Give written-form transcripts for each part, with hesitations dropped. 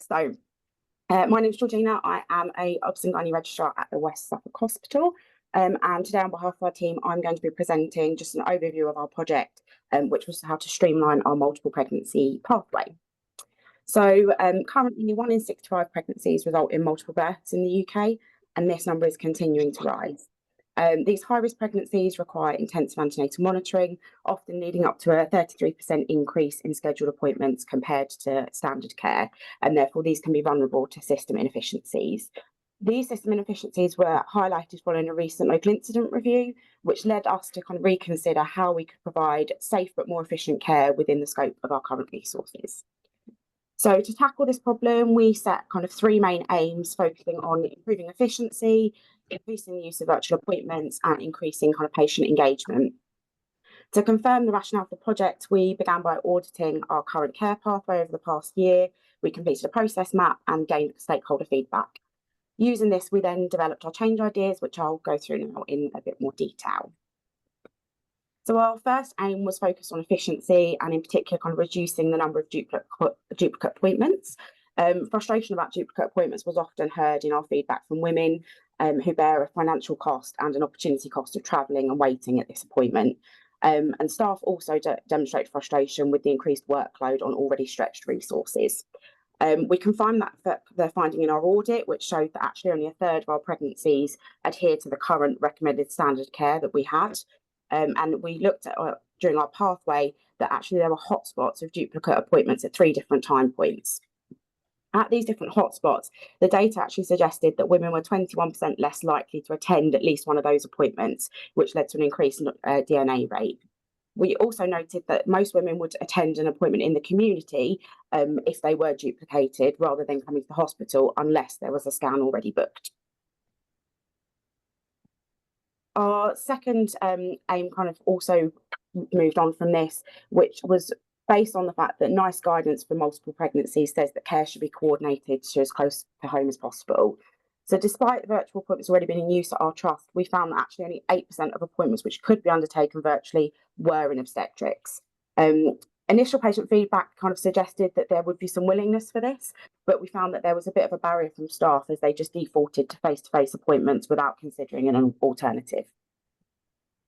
My name is Georgina. I am a Obs and Gynae registrar at the West Suffolk Hospital. And today on behalf of our team, I'm going to be presenting just an overview of our project, which was how to streamline our multiple pregnancy pathway. So currently 1 in 65 pregnancies result in multiple births in the UK, and this number is continuing to rise. These high-risk pregnancies require intensive antenatal monitoring, often leading up to a 33% increase in scheduled appointments compared to standard care, and therefore these can be vulnerable to system inefficiencies. These system inefficiencies were highlighted following a recent local incident review, which led us to kind of reconsider how we could provide safe but more efficient care within the scope of our current resources. So to tackle this problem, we set kind of 3 main aims, focusing on improving efficiency, increasing the use of virtual appointments, and increasing kind of patient engagement. To confirm the rationale for the project, we began by auditing our current care pathway over the past year. We completed a process map and gained stakeholder feedback. Using this, we then developed our change ideas, which I'll go through now in a bit more detail. So our first aim was focused on efficiency and in particular kind of reducing the number of duplicate appointments. Frustration about duplicate appointments was often heard in our feedback from women who bear a financial cost and an opportunity cost of travelling and waiting at this appointment. And staff also demonstrate frustration with the increased workload on already stretched resources. We confirmed that the finding in our audit, which showed that actually only 1/3 of our pregnancies adhere to the current recommended standard care that we had. And we looked at during our pathway that actually there were hotspots of duplicate appointments at 3 different time points. At these different hotspots, the data actually suggested that women were 21% less likely to attend at least one of those appointments, which led to an increase in DNA rate. We also noted that most women would attend an appointment in the community if they were duplicated rather than coming to the hospital unless there was a scan already booked. Our second aim kind of also moved on from this, which was based on the fact that NICE guidance for multiple pregnancies says that care should be coordinated to as close to home as possible. So despite the virtual appointments already being in use at our trust, we found that actually only 8% of appointments which could be undertaken virtually were in obstetrics. Initial patient feedback kind of suggested that there would be some willingness for this, but we found that there was a bit of a barrier from staff as they just defaulted to face-to-face appointments without considering an alternative.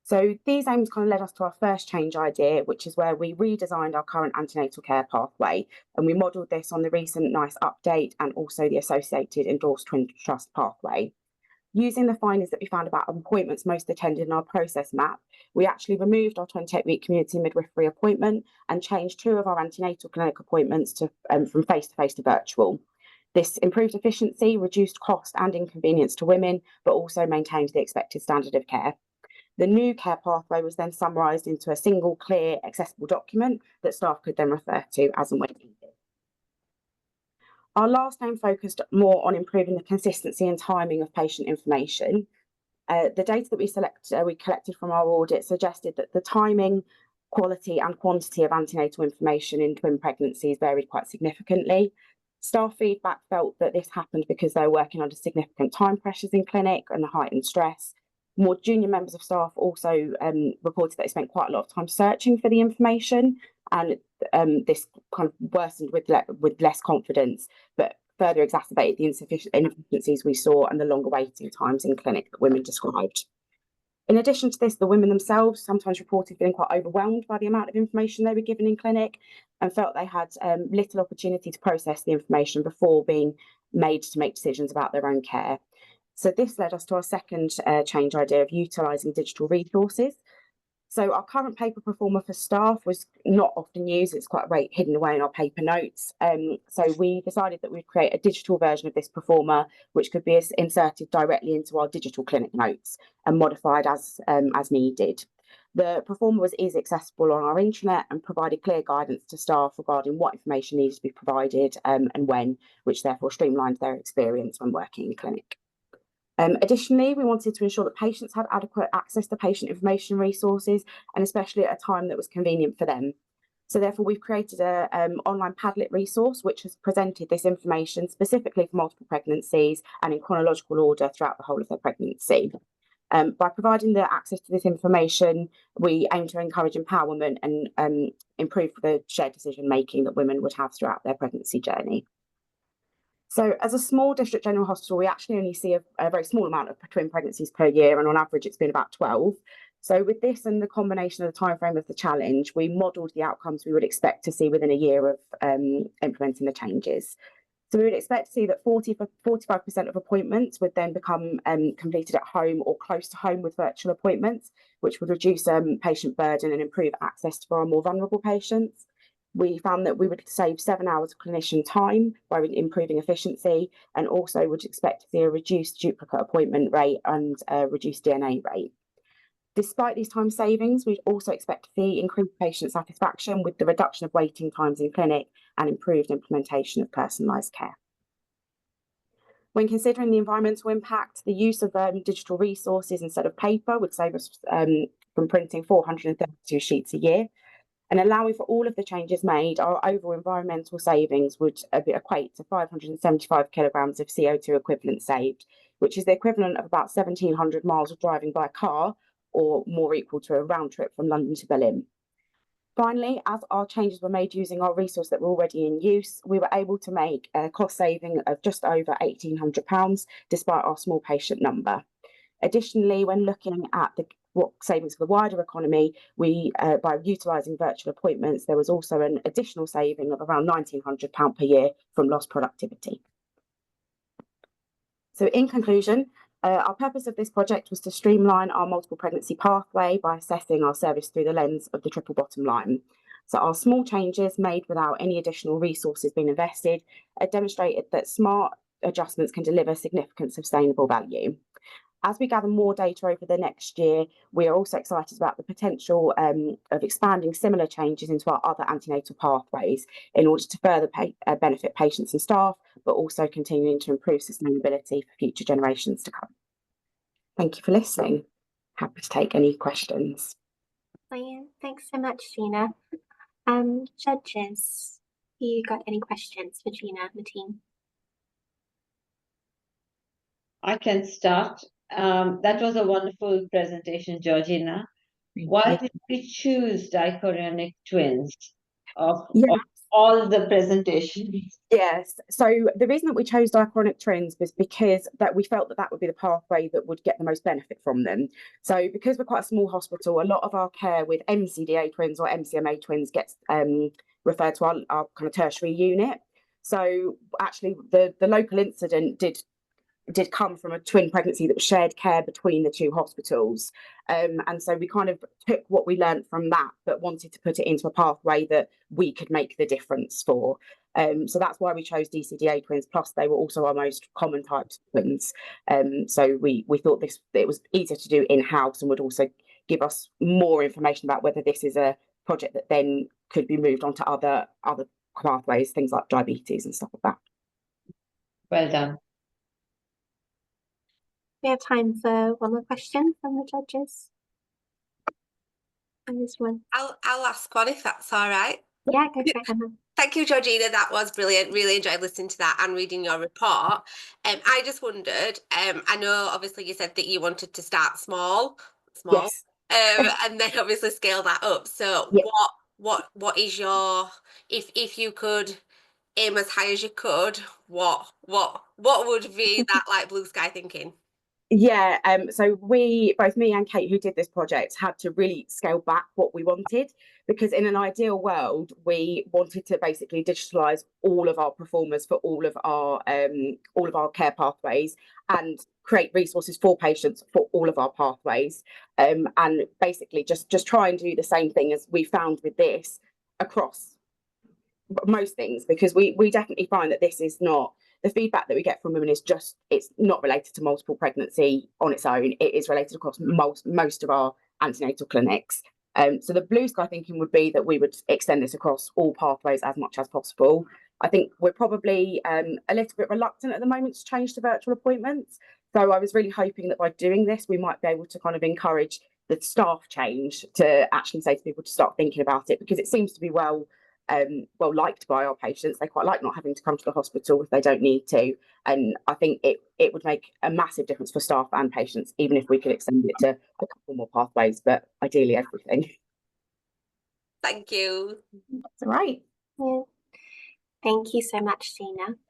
So these aims kind of led us to our first change idea, which is where we redesigned our current antenatal care pathway, and we modelled this on the recent NICE update and also the associated endorsed twin trust pathway. Using the findings that we found about appointments most attended in our process map, we actually removed our 28-week community midwifery appointment and changed 2 of our antenatal clinic appointments to from face-to-face to virtual. This improved efficiency, reduced cost and inconvenience to women, but also maintained the expected standard of care. The new care pathway was then summarised into a single, clear, accessible document that staff could then refer to as and when needed. Our last aim focused more on improving the consistency and timing of patient information. The data that we collected from our audit suggested that the timing, quality and quantity of antenatal information in twin pregnancies varied quite significantly. Staff feedback felt that this happened because they were working under significant time pressures in clinic and the heightened stress. More junior members of staff also reported that they spent quite a lot of time searching for the information, and this kind of worsened with less confidence, but further exacerbated the inefficiencies we saw and the longer waiting times in clinic that women described. In addition to this, the women themselves sometimes reported feeling quite overwhelmed by the amount of information they were given in clinic and felt they had little opportunity to process the information before being made to make decisions about their own care. So this led us to our second change idea of utilising digital resources. So our current paper performer for staff was not often used. It's quite hidden away in our paper notes. So we decided that we'd create a digital version of this performer, which could be inserted directly into our digital clinic notes and modified as needed. The performer was easily accessible on our intranet and provided clear guidance to staff regarding what information needs to be provided and when, which therefore streamlined their experience when working in clinic. Additionally, we wanted to ensure that patients had adequate access to patient information resources, and especially at a time that was convenient for them. So therefore, we've created an online Padlet resource, which has presented this information specifically for multiple pregnancies and in chronological order throughout the whole of their pregnancy. By providing the access to this information, we aim to encourage empowerment and improve the shared decision-making that women would have throughout their pregnancy journey. So as a small district general hospital, we actually only see a very small amount of twin pregnancies per year, and on average it's been about 12. So with this and the combination of the timeframe of the challenge, we modelled the outcomes we would expect to see within a year of implementing the changes. So we would expect to see that 45% of appointments would then become completed at home or close to home with virtual appointments, which would reduce patient burden and improve access for our more vulnerable patients. We found that we would save 7 hours of clinician time by improving efficiency, and also would expect to see a reduced duplicate appointment rate and a reduced DNA rate. Despite these time savings, we'd also expect to see increased patient satisfaction with the reduction of waiting times in clinic and improved implementation of personalised care. When considering the environmental impact, the use of digital resources instead of paper would save us from printing 432 sheets a year. And allowing for all of the changes made, our overall environmental savings would equate to 575 kilograms of CO2 equivalent saved, which is the equivalent of about 1,700 miles of driving by car, or more equal to a round trip from London to Berlin. Finally, as our changes were made using our resource that were already in use, we were able to make a cost saving of just over £1,800, despite our small patient number. Additionally, when looking at what savings for the wider economy, by utilising virtual appointments, there was also an additional saving of around £1,900 per year from lost productivity. So in conclusion, our purpose of this project was to streamline our multiple pregnancy pathway by assessing our service through the lens of the triple bottom line. So our small changes made without any additional resources being invested demonstrated that smart adjustments can deliver significant sustainable value. As we gather more data over the next year, we are also excited about the potential of expanding similar changes into our other antenatal pathways in order to further benefit patients and staff, but also continuing to improve sustainability for future generations to come. Thank you for listening. Happy to take any questions. Brilliant. Thanks so much, Gina. Judges, you got any questions for Gina and the team? I can start. That was a wonderful presentation, Georgina. Why did we choose dichorionic twins of all the presentations? Yes, so the reason that we chose dichorionic twins was because we felt that would be the pathway that would get the most benefit from them. So because we're quite a small hospital, a lot of our care with MCDA twins or MCMA twins gets referred to our kind of tertiary unit. So actually the local incident did come from a twin pregnancy that was shared care between the two hospitals. And so we kind of took what we learned from that, but wanted to put it into a pathway that we could make the difference for. So that's why we chose DCDA twins, plus they were also our most common types of twins. So we thought it was easier to do in-house and would also give us more information about whether this is a project that then could be moved on to other pathways, things like diabetes and stuff like that. Well done. We have time for one more question from the judges. And this one. I'll ask one if that's all right. Yeah, go for it, Emma. Thank you, Georgina. That was brilliant. Really enjoyed listening to that and reading your report. I just wondered, I know obviously you said that you wanted to start small, Yes. and then obviously scale that up. So yeah. what is your, if you could aim as high as you could, what would be that like blue sky thinking? Yeah, so both me and Kate, who did this project, had to really scale back what we wanted, because in an ideal world, we wanted to basically digitalise all of our performers for all of our care pathways and create resources for patients for all of our pathways, and basically just try and do the same thing as we found with this across most things, because we definitely find that this is not. The feedback that we get from women is it's not related to multiple pregnancy on its own. It is related across most of our antenatal clinics. So the blue sky thinking would be that we would extend this across all pathways as much as possible. I think we're probably a little bit reluctant at the moment to change to virtual appointments. So I was really hoping that by doing this, we might be able to kind of encourage the staff change to actually say to people to start thinking about it, because it seems to be well liked by our patients. They quite like not having to come to the hospital if they don't need to, and I think it would make a massive difference for staff and patients, even if we could extend it to a couple more pathways, but ideally everything. Thank you. That's all right. Yeah. Thank you so much, Gina.